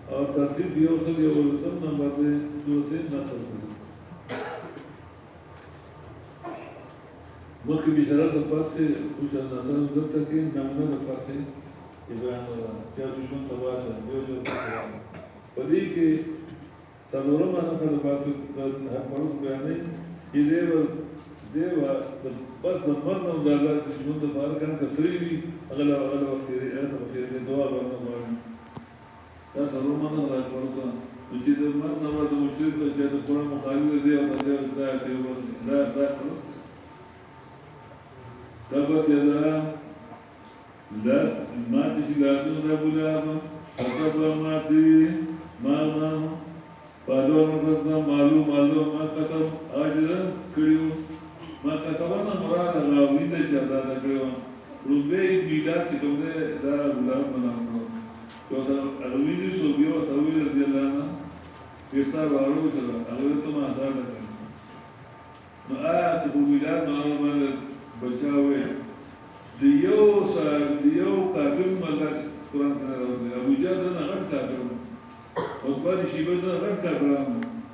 اور ترتیب یہ وصل یہ ورسل نمبر دے جو سے نقل کرو مخی بشارت پاس سے کچھ نظر نظر تک کہ نمونہ پاس سے ابراہیم اللہ کیا دشمن تباہ ہے جو جو تباہ پدی کہ سالورم آنا خدا بات ہر پروس بیانے یہ دیوا بس نمبر نو دادا دشمن تباہ کرنے کتری بھی اگلا وقتی ایسا وقتی دعا برنا بارن یا سالورم آنا خدا پروسا مجھے در مرد نمبر دو مشرق کا جیسے قرآن مخالف دے اور دے دائے دائے پروس تبت يدا لا ما تشغلون بلاد فتبع ما تي ما فادو مرتضى معلوم ما كتب اجر كريو ما كتبنا مراد راوي ده جدا كريو روزي ميلاد کوم ده دا غلام بناو تو دا راوي دي سو بيو راوي رضي الله عنه پیسا وارو چلا اگر تو ما آزاد نو آیا تو ميلاد ما بچاوے دیو کافر ملک قرآن کرنے رہا ابو جہل دن غٹ کافر عثمان شیبہ دن غٹ کافر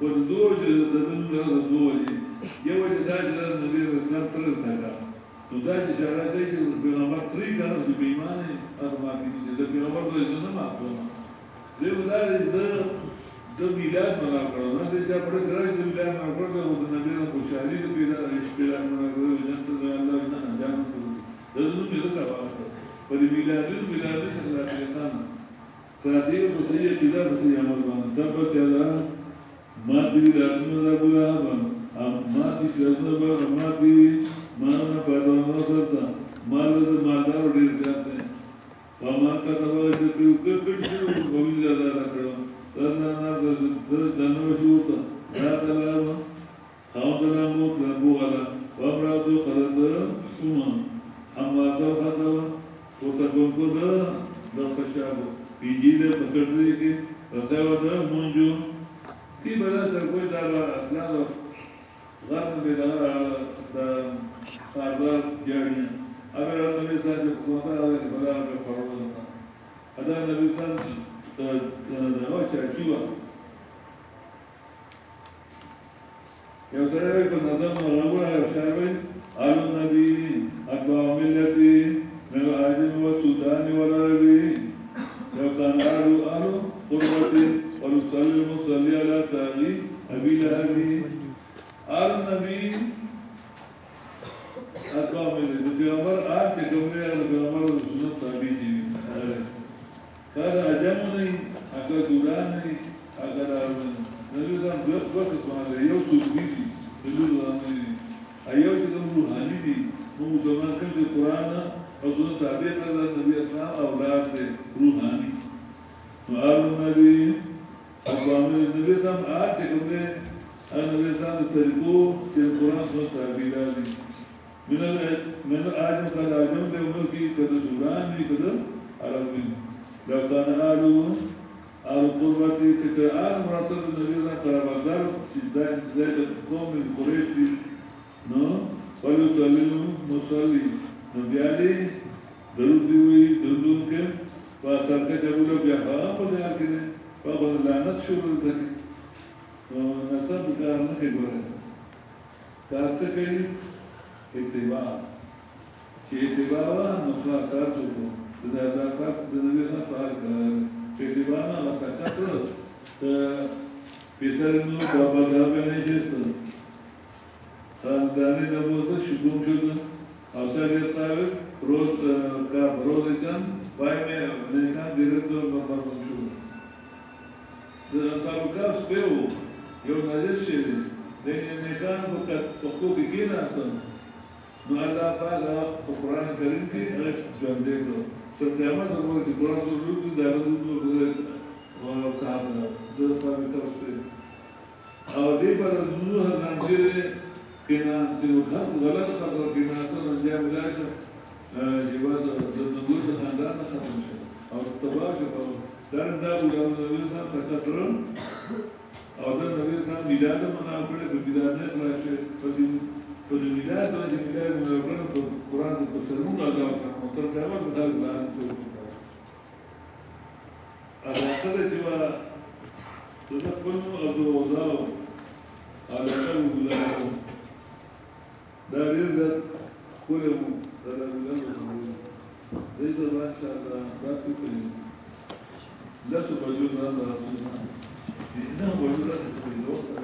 اور دو دن رہا دو وجہ یہ وجہ دا جدا نبی اسلام ترد تھا تو دا اشارہ کئی کہ پیغمبر تری کانا جو بیمان ہے آدماتی نیچے دا پیغمبر دا ازن نماز کرنا لیو دا میلاد منا کرو نا سے جا پڑے گراج دا میلاد منا کرو دا نبی نے خوشحالی دا پیدا عشق پیدا منا کرو جنت دا اللہ انہا انجام کرو دردو میرے کا بات ہے پر میلادی اللہ کے خان ساتھی کو صحیح قضا صحیح عمل بنا تب چلا مادی رسم دا بولا ہم مادی رسم با مادی مانا پیدا نہ کرتا مالدار ڈیر جاتے ہیں وہاں کا تباہ جو کہ کچھ بہت زیادہ رکھا رنا دنو شوتا لا تلام خاون تلامو تلامو غلا وامراتو خلد اما تو خطا وتكون كذا لو خشابه في جيله فكرتي كي رتاوة منجو تي بلا سرقوي دارا أطلال غارن بدارا ساردار جاريا أبر النبي صلى الله عليه وسلم بلا بفرمان هذا النبي صلى الله عليه وسلم يوسف يقول نظام الأول يوسف آل النبي أتباع ملتي من العجم والسودان والعربي لو كان آل قربتي ونصلي المصلي على تاغي أبي لهبي آل النبي أتباع ملتي في أمر آل تكمل على بأمر السنة تابيتي كان أجمني أكا سوداني أكا نبي صلى الله عليه وسلم يوسف بيتي نبي صلى الله عليه وسلم ایو چې کوم روحاني دي نو مسلمان کوم چې قرآن او سنت تابع کړل نبی اسلام اولاد دي روحاني نو آل نبی اقوام نبی اسلام آج چې کوم دي نبی اسلام طریقو چې قرآن سنت تابع دي من آج مثال آجم دے عمر کی قدر سوران بھی قدر عرب بھی لو کان آل قربتی کہ آل مراتب نبی اسلام قرابدار زید قوم قریش بھی نو ولو تعلیم مصلی نبیالی درود ہوئی دردوں کے پاسر کے جبولو بیا خواہ پر دیار کرے پاکو لعنت شروع تکی تو نصب کار نکے گورے کارتے کئی اتباع کہ اتباعا نصلا کار چکو تدازا کار تدنبینا فعال کار اتباعنا غصا کار پیسر نو بابا دابے نیشیستا خاندانی نبوت شکوم شدن اوسا گرفتاوی روز کا بروز اچان بائی میں نیکان دیرکتور مطمئن شدن در اصحاب کاف سپیو یو نجس شدی لیکن نیکان پکو بکین آتا نو اللہ پاک قرآن کریم کی اگر جوان دیکھ لو سر قیامت اگر کہ قرآن سلوک دی دارد دو کہا تھا در اصحاب کاف سپیو اور دی پر نوح نانجیرے كنا تنوخان غلط خطر كنا تنجا بلاشا جواز نقول خاندان ختم شد او تباشا او دار دابو لو نبي صاحب خطرن او در نبي صاحب ميلاد منا پڑے تو ميلاد نے خلاص تو ميلاد تو ميلاد منا پڑے تو قرآن کو سرمون ادا کرنا تو تمام بدل بان تو خاطر جوا تذكرون عبد الوزاو على قلب الله دارين كله ترى زي ما شاء الله باتوا كلهم لا تبجون الله إنهم وجودات في الوقت